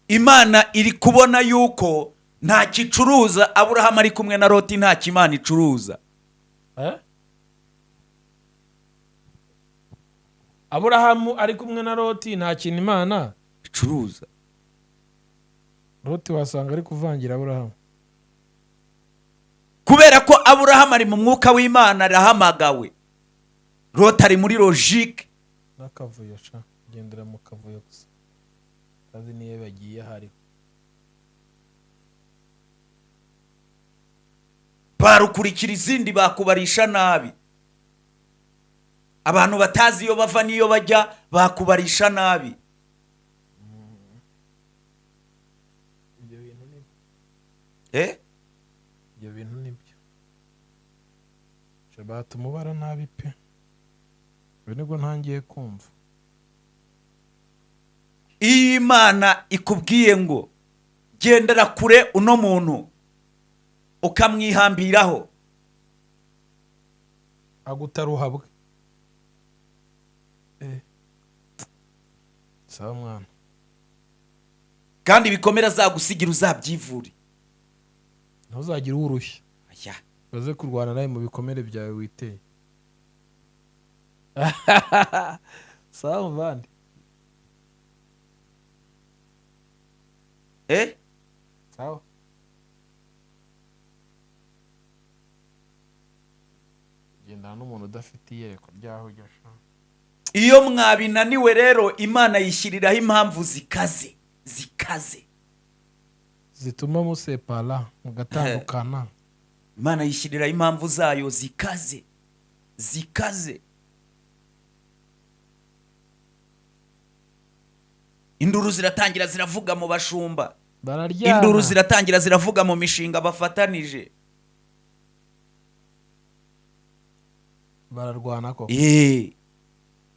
Imana iri kubona yuko nta kicuruza Aburahamu ari kumwe na Loti, nta kimana icuruza. Aburahamu ari kumwe na Loti nta kintu Imana icuruza. Loti wasanga ari kuvangira Aburahamu, kubera ko Aburahamu ari mu mwuka w'Imana, arahamagawe. Loti ari muri logique n'akavuyo sha gendera mu kavuyo gusa, kazi niye bagiye hari barukurikira izindi bakubarisha nabi. Abantu batazi iyo bava niyo bajya bakubarisha nabi. ibyo bintu ni ibyo bintu nibyo shabatu mubara nabi pe, nibwo ntangiye kumva. Iyo Imana ikubwiye ngo gendera kure uno muntu ukamwihambiraho, agutaruhabwe sawa mwana, kandi bikomera azagusigira uzabyivure. ntuzagire urushya Aya, baze kurwana nawe mu bikomere byawe witeye. sawa mvandi sawa. Gendana n'umuntu udafite iyereko ryaho ujya sha. iyo mwabinaniwe rero Imana yishyiriraho impamvu zikaze zituma musepara mugatandukana. Imana yishyiriraho impamvu zayo zikaze. Induru ziratangira ziravuga mu bashumba, Bararyana. induru ziratangira ziravuga mu mishinga bafatanije. Bararwana koko.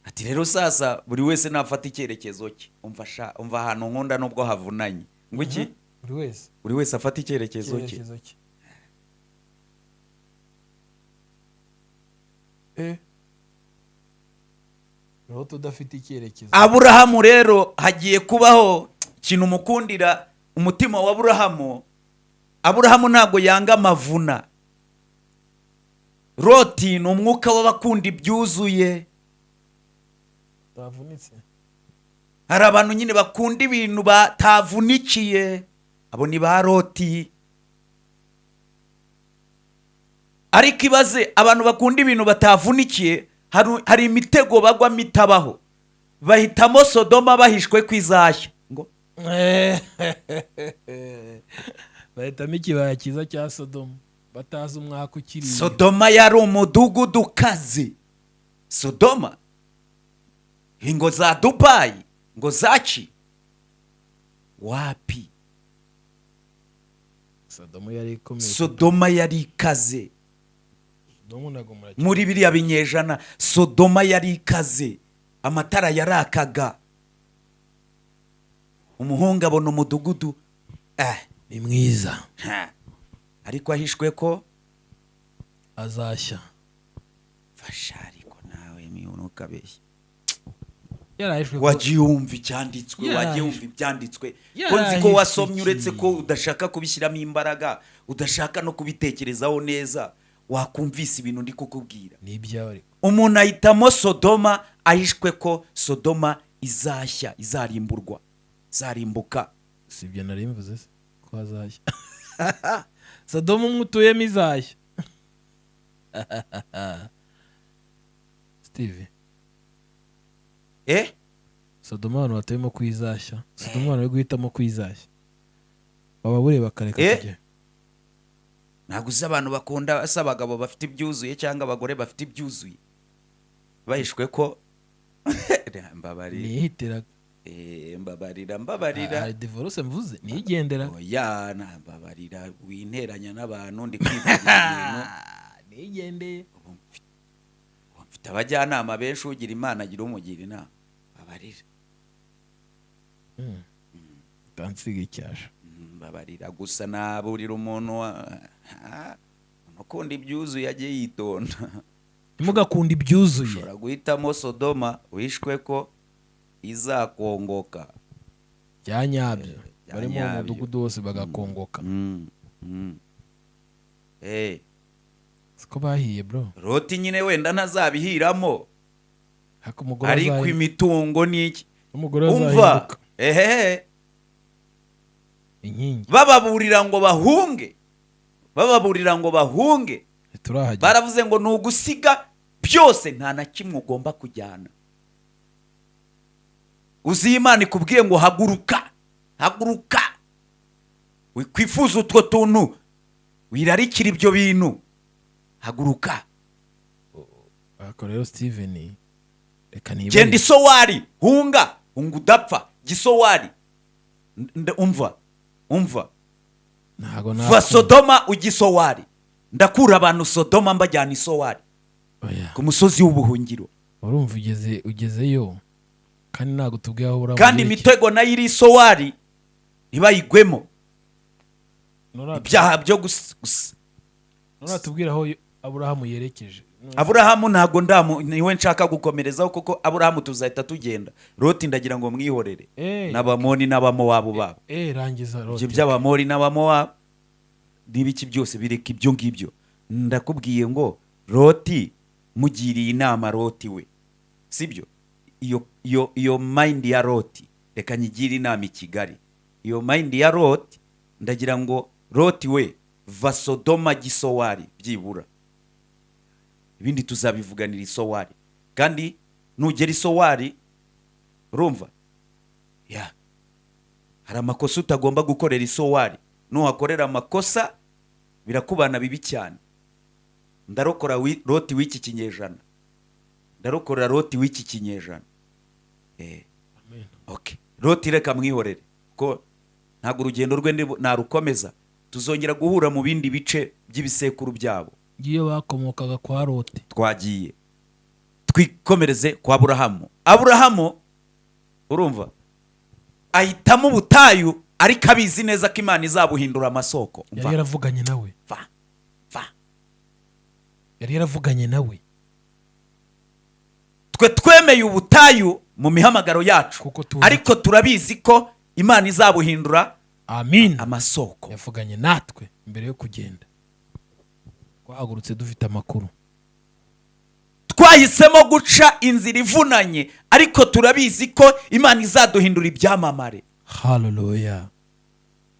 Ati rero sasa buri wese nafata icyerekezo cye. Umva ahantu nkunda nubwo havunanye. Ngo iki? Buri wese afata icyerekezo cye. Loti udafite icyerekezo. Aburahamu rero hagiye kubaho ikintu mukundira umutima wa Aburahamu. Aburahamu ntabwo yanga amavuna. Loti ni umwuka w'abakunda ibyuzuye. Tavunitse. Hari abantu nyine bakunda ibintu batavunikiye, abo ni ba Loti. Ariko ibaze abantu bakunda ibintu batavunikiye, hari imitego bagwamo itabaho. Bahitamo Sodoma bahishwe kwizashya. Ngo bahitamo ikibaya cyiza cya Sodoma batazi umwaka ukiriye. Sodoma yari umudugudu ukaze. Sodoma ingo za Dubai, ngo zaci wapi? Sodoma yari ikaze. Muri biriya binyejana Sodoma yari ikaze, amatara yarakaga. Umuhungu abona umudugudu ni mwiza, ariko ahishwe ko azashya. Fasha ariko nawe miunuka beshya. Wagiye wumva ibyanditswe, ko nzi ko wasomye uretse ko udashaka kubishyiramo imbaraga, udashaka no kubitekerezaho neza, wakumvise ibintu ndi kukubwira. Umuntu ahitamo Sodoma ahishwe ko Sodoma izashya, izarimburwa, zarimbuka. Sibyo nari mvuze ko azashya. Sodoma umutuyemo izashya. Steve Sodoma abantu batuyemo kwizashya. Sodoma abantu bari guhitamo kwizashya, baba bureba kareka kujya. Ntabwo uzi abantu bakunda asa abagabo bafite ibyuzuye cyangwa abagore bafite ibyuzuye bahishwe ko nihitiraga. Mbabarira divorce mvuze nigendera. Oya mbabarira winteranya n'abantu ndi kwivuga ibintu nigendeye. Mfite abajyanama benshi, ugira Imana agira umugira inama. Mbabarira tansiga icyasha. Mbabarira gusa naburira umuntu ukunda ibyuzuye ajye yitonda. Nimugakunda ibyuzuye. Ushobora guhitamo Sodoma wishwe ko izakongoka. bya nyabyo bari mu mudugudu wose bagakongoka. Siko bahiye bro. Loti nyine wenda ntazabihiramo, ariko imitungo n'iki umva inkingi bababurira ngo bahunge, baravuze ngo nugusiga byose nta na kimwe ugomba kujyana. Uzi Imana ikubwiye ngo haguruka wikwifuza utwo tuntu, wirarikira ibyo bintu, haguruka. Ako rero Steven reka niba genda Isowari, hunga udapfa Gisowari. umva va Sodoma ugisowari, ndakura abantu Sodoma mbajyana Isowari ku musozi w'ubuhungiro. Urumva ugezeyo kandi ntago tubwiye aho uraba, kandi imitego nayo iri Isowari ibayigwemo ibyaha byo gusa. Tubwira aho Aburahamu yerekeje. Aburahamu ntago niwe nshaka gukomerezaho, kuko Aburahamu tuzahita tugenda. Loti ndagira ngo mwihorere n'Abamoni n'Abamowabu babo. Rangiza Loti. Ibyo by'Abamoni n'Abamowabu n'ibiki byose bireka ibyo ngibyo. Ndakubwiye ngo Loti mugiriye inama Loti we, sibyo? Iyo mind ya Loti reka nyigire inama i Kigali. Iyo mind ya Loti ndagira ngo Loti we va Sodoma Gisowari byibura, ibindi tuzabivuganira Isowari. Kandi nugera Isowari urumva hari amakosa utagomba gukorera Isowari. Nuhakorera amakosa birakubana bibi cyane. Ndarokora Loti w'iki kinyejana, ndarokora Loti w'iki kinyejana. Okay, Loti reka mwihorere ko ntago urugendo rwe narukomeza, tuzongera guhura mu bindi bice by'ibisekuru byabo. Giye bakomokaga kwa Loti. Twagiye twikomereze kwa Aburahamu. Aburahamu urumva ahitamo ubutayu, ariko abizi neza ko Imana izabuhindura amasoko. Yari yaravuganye nawe. Yari yaravuganye nawe. Twe twemeye ubutayu mu mihamagaro yacu, ariko turabizi ko Imana izabuhindura amasoko. Yavuganye natwe mbere yo kugenda. Twahagurutse dufite amakuru. Twahisemo guca inzira ivunanye, ariko turabizi ko Imana izaduhindura ibyamamare. Hallelujah.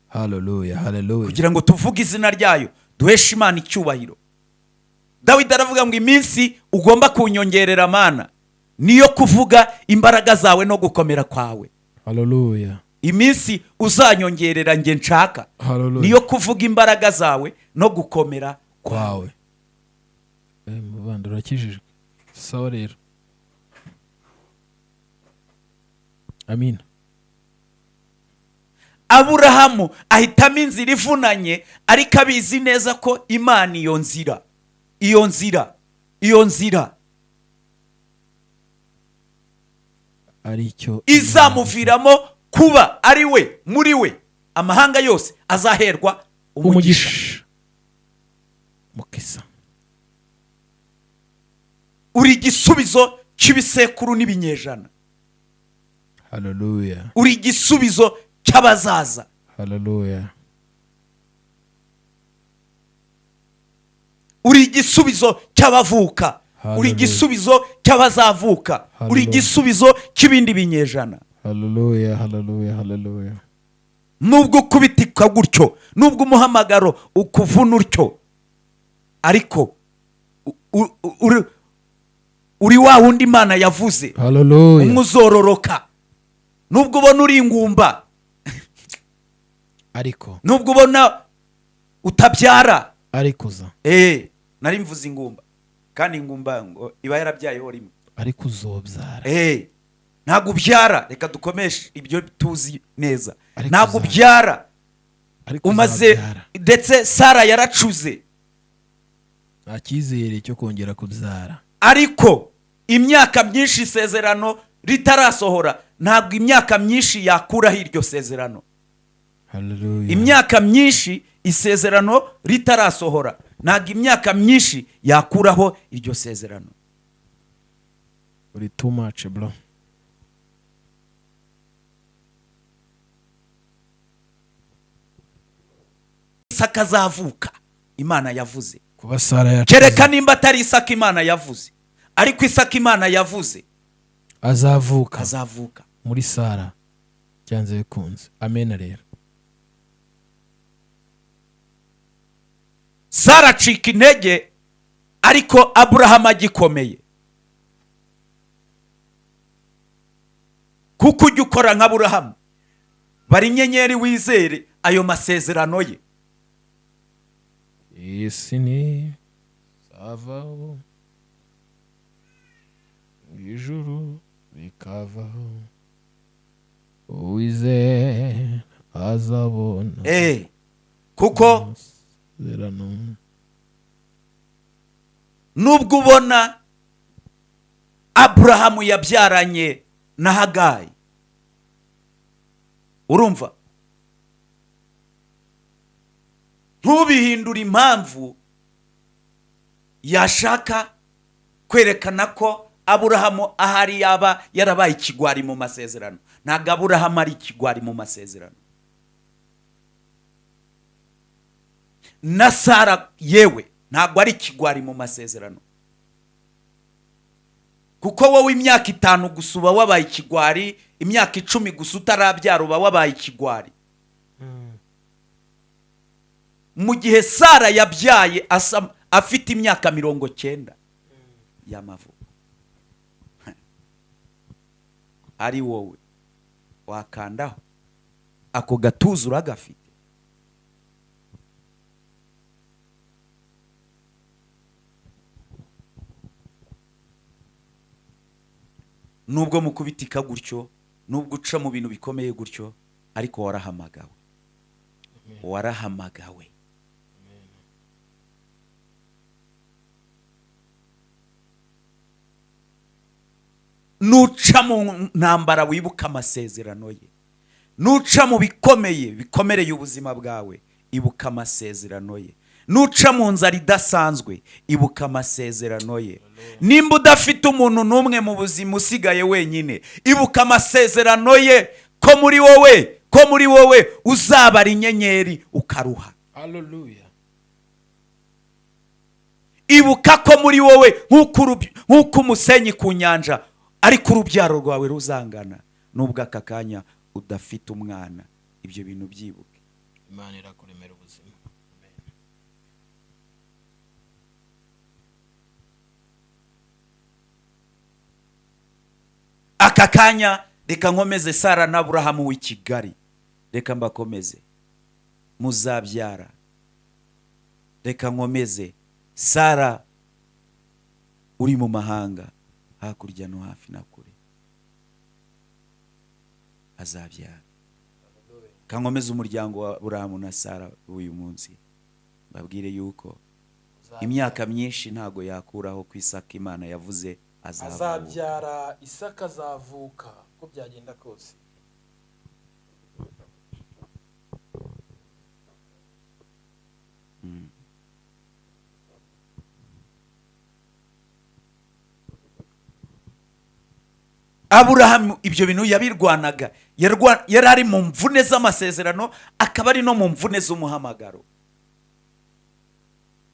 Hallelujah. Hallelujah. Kugira ngo tuvuge izina ryayo, duheshe Imana icyubahiro. Dawidi aravuga ngo iminsi ugomba kunyongerera Mana niyo kuvuga imbaraga zawe no gukomera kwawe. Hallelujah. Iminsi uzanyongerera nge nshaka niyo kuvuga imbaraga zawe no gukomera kwawe. Mubanda urakijijwe. Sawa rero. Amina. Aburahamu ahitamo inzira ivunanye, ariko abizi neza ko Imana iyo nzira aricyo izamuviramo kuba ari we muri we amahanga yose azaherwa umugisha. Mukisa. Uri igisubizo cy'ibisekuru n'ibinyejana. Hallelujah. Uri igisubizo cy'abazaza. Hallelujah. Uri igisubizo cy'abavuka. Uri igisubizo cy'abazavuka. Uri igisubizo cy'ibindi binyejana. Hallelujah. Hallelujah. Hallelujah. Nubwo kubitika gutyo, nubwo umuhamagaro ukuvuna utyo, ariko uri wa wundi Imana yavuze. Hallelujah. Umuzororoka. Nubwo ubona uri ingumba, ariko nubwo ubona utabyara, ariko uza. Nari mvuze ingumba, kandi ingumba ngo iba yarabyayeho rimwe, ariko uzobyara. Ntago ubyara, reka dukomeshe ibyo tuzi neza. Ntago ubyara, umaze ndetse Sara yaracuze, nta cyizere cyo kongera kubyara. Ariko imyaka myinshi isezerano ritarasohora, ntabwo imyaka myinshi yakuraho iryo sezerano. Hallelujah. Imyaka myinshi isezerano ritarasohora, ntabwo imyaka myinshi yakuraho iryo sezerano. Uri too much bro. isaka azavuka imana yavuze. kuba Sara yacuze kereka nimba atari isaka imana yavuze, ariko isaka imana yavuze azavuka muri Sara byanze bikunze. Amen. Rero Sara acika intege, ariko Aburahamu agikomeye. kuko ujya ukora nka Aburahamu, bari inyenyeri wizere ayo masezerano ye. isi ni zavaho ijuru bikavaho uwizeye azabona. Kuko amasezerano nubwo ubona Aburahamu yabyaranye na Hagayi, urumva, ntubihindure impamvu yashaka kwerekana ko Aburahamu ahari yaba yarabaye ikigwari mu masezerano. Ntabwo Aburahamu ari ikigwari mu masezerano, na Sara yewe ntabwo ari ikigwari mu masezerano. kuko wowe imyaka 5 gusa uba wabaye ikigwari, imyaka 10 gusa utarabyara uba wabaye ikigwari. Mu gihe Sara yabyaye afite imyaka 90 y'amavuko, ari wowe wakandaho ako gatuza uragafite. Nubwo mukubitika gutyo, nubwo uca mu bintu bikomeye gutyo, ariko warahamagawe. Warahamagawe. Nuca mu ntambara wibuka amasezerano ye. Nuca mu bikomereye ubuzima bwawe, ibuka amasezerano ye. Nuca mu nzara idasanzwe, ibuka amasezerano ye. Nimba udafite umuntu n'umwe mu buzima usigaye wenyine, ibuka amasezerano ye ko muri wowe uzabara inyenyeri ukaruha. Hallelujah. Ibuka ko muri wowe nk'uko umusenyi ku nyanja, ariko urubyaro rwawe ruzangana. Nubwo aka kanya udafite umwana, ibyo bintu byibuke. Imana irakuremera ubuzima. Aka kanya reka nkomeze Sara na Aburahamu w'i Kigali, reka mbakomeze muzabyara. Reka nkomeze Sara uri mu mahanga hakurya no hafi na kure, azabyara. Kankomeze umuryango wa Aburahamu na Sara uyu munsi, babwire yuko imyaka myinshi ntago yakuraho ku Isaka Imana yavuze azabyara. Isaka azavuka ko byagenda kose. Aburahamu ibyo bintu yabirwanaga, yari ari mu mvune z'amasezerano, akaba ari no mu mvune z'umuhamagaro.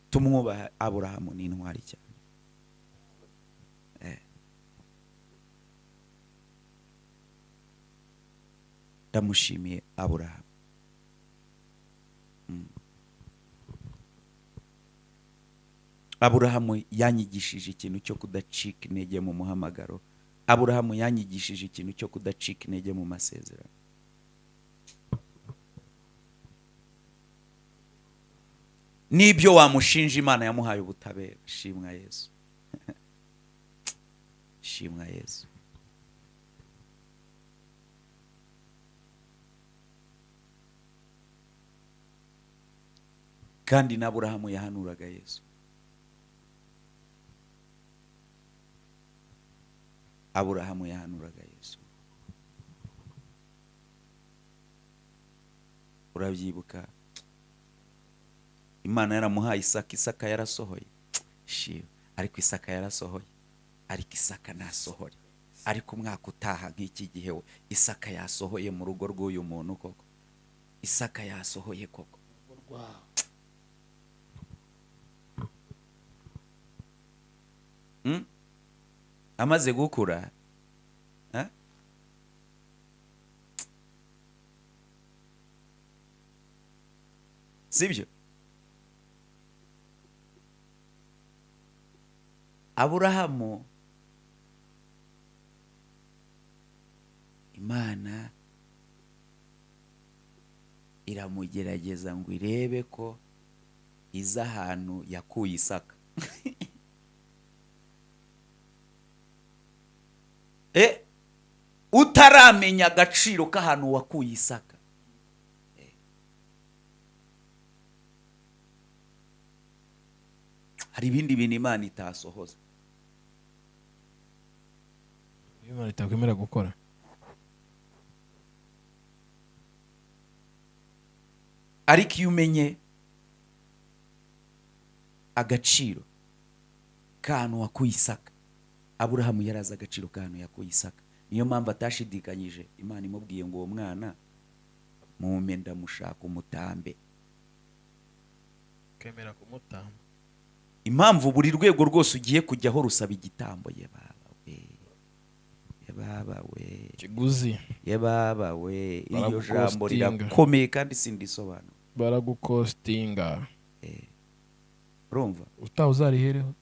Tumwubaha Aburahamu, ni intwari cyane. Ndamushimiye Aburahamu. Aburahamu yanyigishije ikintu cyo kudacika intege mu muhamagaro. Aburahamu yanyigishije ikintu cyo kudacika intege mu masezerano. Nibyo wamushinja, Imana yamuhaye ubutabera. Shimwa Yesu. Shimwa Yesu. Kandi na Aburahamu yahanuraga Yesu. Aburahamu yahanuraga Yesu. Urabyibuka? Imana yaramuhaye Isaka, Isaka yarasohoye. Shiwe, ariko Isaka yarasohoye. Ariko Isaka nasohoye. Ariko umwaka utaha nk'iki gihe Isaka yasohoye mu rugo rw'uyu muntu koko. Isaka yasohoye koko. amaze gukura sibyo? Aburahamu Imana iramugerageza ngo irebe ko iza ahantu yakuye Isaka. Utaramenya agaciro k'ahantu wakuye Isaka, hari ibindi bintu Imana itasohoza. Imana itakwemera gukora. Ariko iyo umenye agaciro k'ahantu wakuye Isaka, Aburahamu yarazi agaciro k'ahantu yakuye Isaka. Niyo mpamvu atashidikanyije, Imana imubwiye ngo uwo mwana mume ndamushaka umutambe. Kemera kumutamba. Impamvu buri rwego rwose ugiye kujyaho rusaba igitambo. Ye baba we kiguzi, ye baba we, iryo jambo rirakomeye kandi sindisobanura. Baragukostinga. Urumva utawuzarihereho.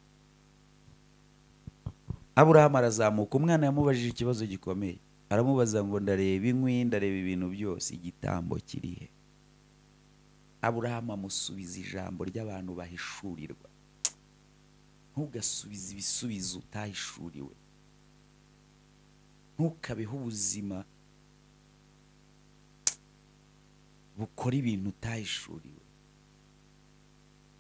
Aburahamu arazamuka, umwana yamubajije ikibazo gikomeye, aramubaza ngo ndareba inkwi, ndareba ibintu byose, igitambo kirihe? Aburahamu amusubiza ijambo ry'abantu bahishurirwa. Ntugasubize ibisubizo utahishuriwe, ntukabeho ubuzima bukora ibintu utahishuriwe.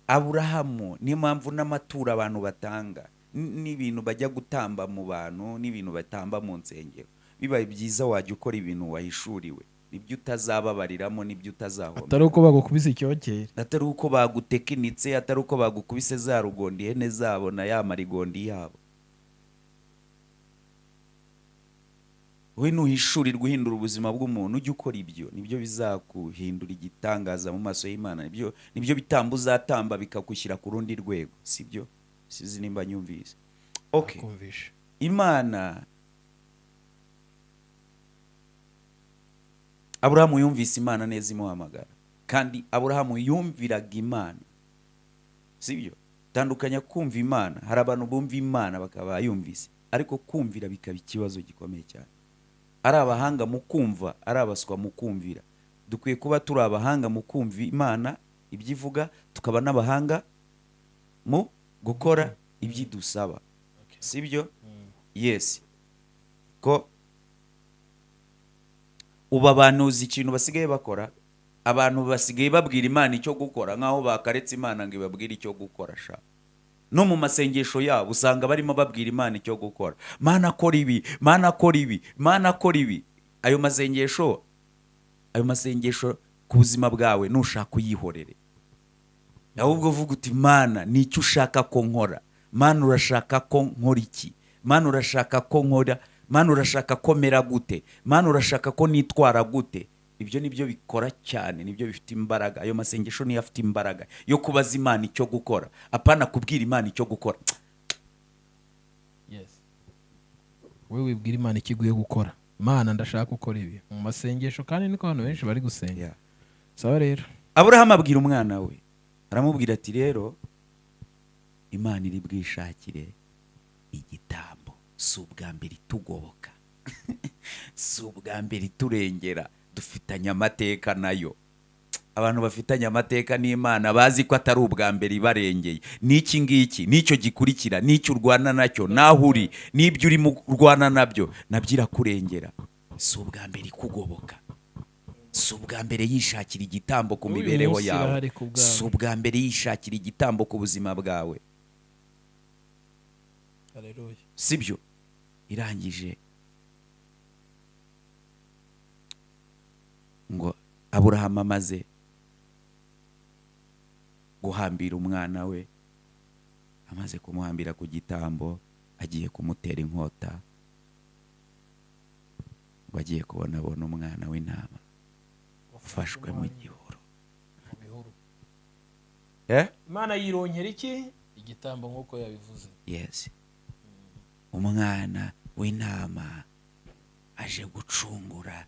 Aburahamu niyo mpamvu n'amaturo abantu batanga n'ibintu bajya gutamba mu bantu n'ibintu batamba mu nsengero, bibaye byiza wajya ukora ibintu wahishuriwe, nibyo utazababariramo, nibyo utazahomba. Atari uko bagukubise icyokere, atari uko bagutekinitse, atari uko bagukubise za rugondi ihene zabo na ya marigondi yabo. We nuhishurirwa uhindura ubuzima bw'umuntu, ujye ukora ibyo, nibyo bizakuhindura igitangaza mu maso y'Imana. Nibyo bitambo uzatamba bikagushyira ku rundi rwego, sibyo? Sizi nimba nyumvise. Okay. Imana, Aburahamu yumvise Imana neza imuhamagara, kandi Aburahamu yumviraga Imana, sibyo? Tandukanya kumva Imana. Hari abantu bumva Imana bakaba yumvise, ariko kumvira bikaba ikibazo gikomeye cyane. Ari abahanga mu kumva, ari abaswa mu kumvira. Dukwiye kuba turi abahanga mu kumva Imana ibyivuga, tukaba n'abahanga mu gukora ibyidusaba, sibyo? Yes. Ko uba abantu uzi ikintu basigaye bakora, abantu basigaye babwira Imana icyo gukora nkaho bakaretse Imana ngo ibabwire icyo gukora. Sha no mu masengesho yabo usanga barimo babwira Imana icyo gukora. Mana kora ibi, Mana kora ibi, Mana kora ibi. Ayo masengesho ku buzima bwawe nushaka uyihorere, ahubwo uvuga uti Mana ni icyo ushaka ko nkora. Mana urashaka ko nkora iki? Mana urashaka ko nkora? Mana urashaka ko mera gute? Mana urashaka ko nitwara gute? Ibyo nibyo bikora cyane, nibyo bifite imbaraga. Ayo masengesho niyo afite imbaraga yo kubaza Imana icyo gukora, apana kubwira Imana icyo gukora. Yes. Wewe wibwira Imana ikiguye gukora. Mana ndashaka gukora ibi mu masengesho, kandi niko abantu benshi bari gusenga. Yeah. Sawa rero Aburahamu abwira umwana we, aramubwira ati rero Imana iri bwishakire igitambo, si ubwa mbere itugoboka si ubwa mbere iturengera. Dufitanye amateka nayo. Abantu bafitanye amateka n'Imana bazi ko atari ubwa mbere ibarengeye. N'iki ngiki, n'icyo gikurikira, n'icyo urwana nacyo, naho uri, n'ibyo urimo urwana nabyo, nabyo irakurengera. Si ubwa mbere ikugoboka, si ubwa mbere yishakira igitambo ku mibereho yawe, si ubwa mbere yishakira igitambo ku buzima bwawe. Haleluya. Sibyo? Irangije ngo Aburahamu amaze guhambira umwana we, amaze kumuhambira ku gitambo, agiye kumutera inkota, bagiye kubona umwana w'intama ufashwe mu gihuru. Imana yironkera iki? Igitambo nk'uko yabivuze. Yes. Umwana w'intama aje gucungura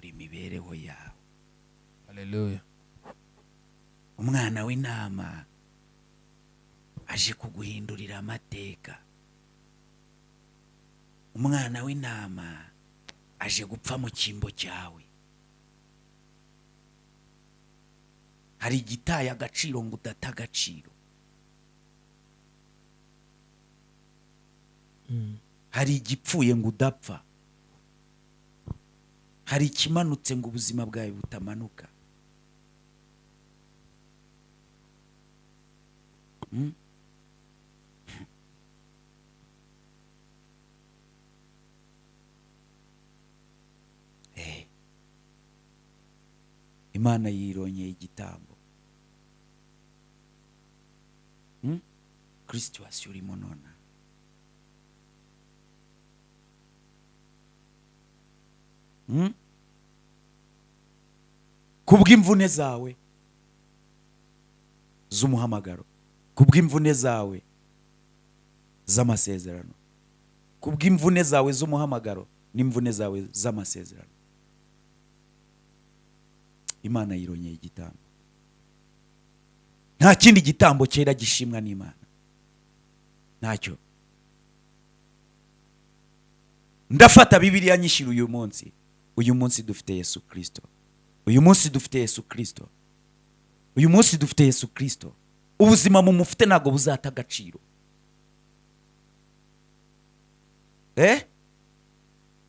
imibereho yawe. Haleluya. Umwana w'intama aje kuguhindurira amateka. Umwana w'intama aje gupfa mu cyimbo cyawe. Hari igitaye agaciro ngo udata agaciro. Hari igipfuye ngo udapfa. Hari ikimanutse ngo ubuzima bwawe butamanuka. Imana yironyeye igitambo. Kristo urimo nona. Kubw'imvune zawe z'umuhamagaro, kubw'imvune zawe z'amasezerano, kubw'imvune zawe z'umuhamagaro n'imvune zawe z'amasezerano, Imana yironyeye igitambo. Nta kindi gitambo cyera gishimwa n'Imana. Ntacyo. Ndafata Bibiliya nyishira uyu munsi. Uyu munsi dufite Yesu Kristo. Uyu munsi dufite Yesu Kristo. Uyu munsi dufite Yesu Kristo. Ubuzima mu mufite ntago buzata agaciro.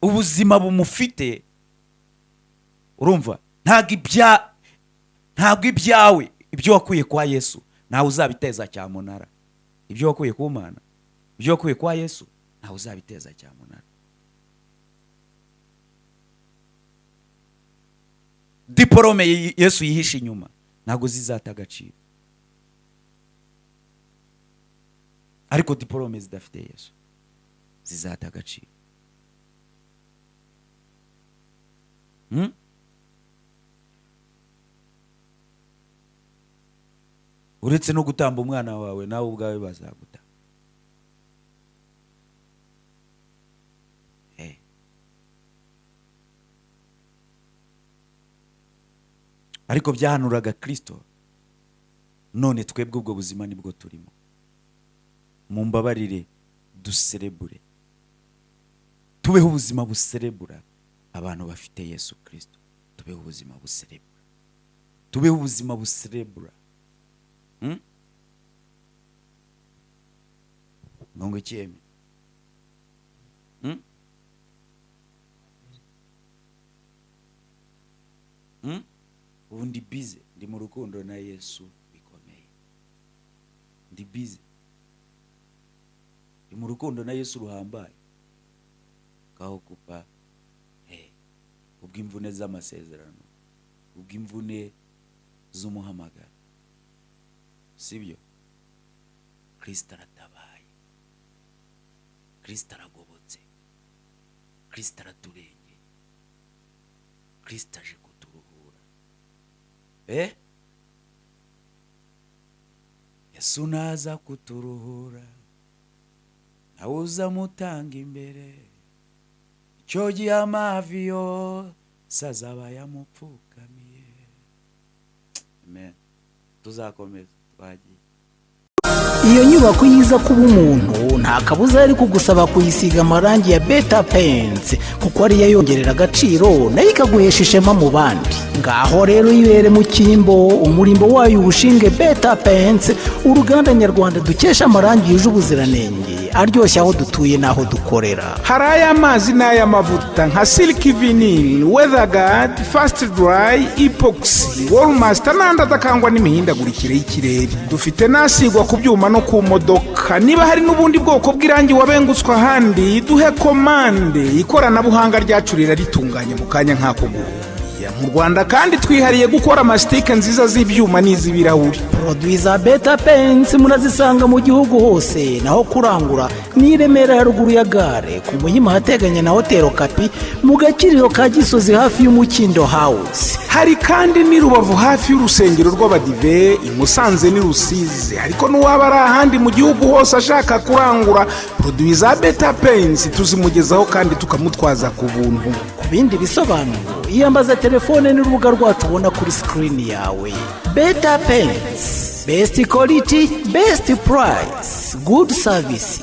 Ubuzima bumufite, urumva, ntabwo ibyawe, ibyo wakuye kwa Yesu ntawe uzabiteza cyamunara. Ibyo wakuye ku Mana, ibyo wakuye kwa Yesu ntawe uzabiteza cyamunara. Diporome Yesu yihishe inyuma ntago zizata agaciro. Ariko diporome zidafite Yesu zizata agaciro. Uretse no gutamba umwana wawe nawe ubwawe bazaguta. Ariko byahanuraga Kristo, none twebwe ubwo buzima nibwo turimo. Mumbabarire duserebure, tubeho ubuzima buserebura abantu bafite Yesu Kristo. Tubeho ubuzima buserebura, tubeho ubuzima buserebura. Ngongo cyeme. Ubu ndi bize, ndi mu rukundo na Yesu bikomeye. Ndi bize, ndi mu rukundo na Yesu ruhambaye. Kaho kupa ubw'imvune z'amasezerano, ubw'imvune z'umuhamagaro. Sibyo? Kristo aratabaye, Kristo aragobotse, Kristo araturenge, Kristo aje kuturuhura. Yesu naza kuturuhura, nawe uzamutanga imbere. Icyo gihe amavi yose azaba yamupfukamiye. Amen. Tuzakomeza twagiye. Iyo nyubako yiza kuba umuntu nta kabuza ari kugusaba kuyisiga amarangi ya Beta Paints kuko ariyo yongerera agaciro nayo ikaguhesha ishema mu bandi. Ngaho rero yibere mu cyimbo, umurimbo wayo ubushinge Beta Paints, uruganda nyarwanda dukesha amarangi yuje ubuziranenge aryoshye aho dutuye n'aho dukorera. Hari ay'amazi n'ay'amavuta nka Silk Vinyl, Weatherguard, Fast Dry, Epoxy, Wallmaster n'andi adakangwa n'imihindagurikire y'ikirere. Dufite n'asigwa ku byuma no ku modoka. Niba hari n'ubundi bwoko bw'irangi wabengutswa ahandi, duhe komande. Ikoranabuhanga ryacu rira ritunganye mu kanya nk'ako guhuya. mu Rwanda kandi twihariye gukora amasitike nziza z'ibyuma n'iz'ibirahuri. Produit za Beta Paints murazisanga mu gihugu hose, naho kurangura ni Remera haruguru ya gare ku Muhima hateganye na Hotel Kapi mu Gakiriro ka Gisozi hafi y'Umukindo House. Hari kandi ni Rubavu hafi y'urusengero rw'Abadive, i Musanze ni Rusizi, ariko n'uwaba ari ahandi mu gihugu hose ashaka kurangura produit za Beta Paints tuzimugezaho kandi tukamutwaza ku buntu. Ku bindi bisobanuro iyambaza telefone n'urubuga rwacu ubona kuri screen yawe. Beta Paints, best quality, best price, good service.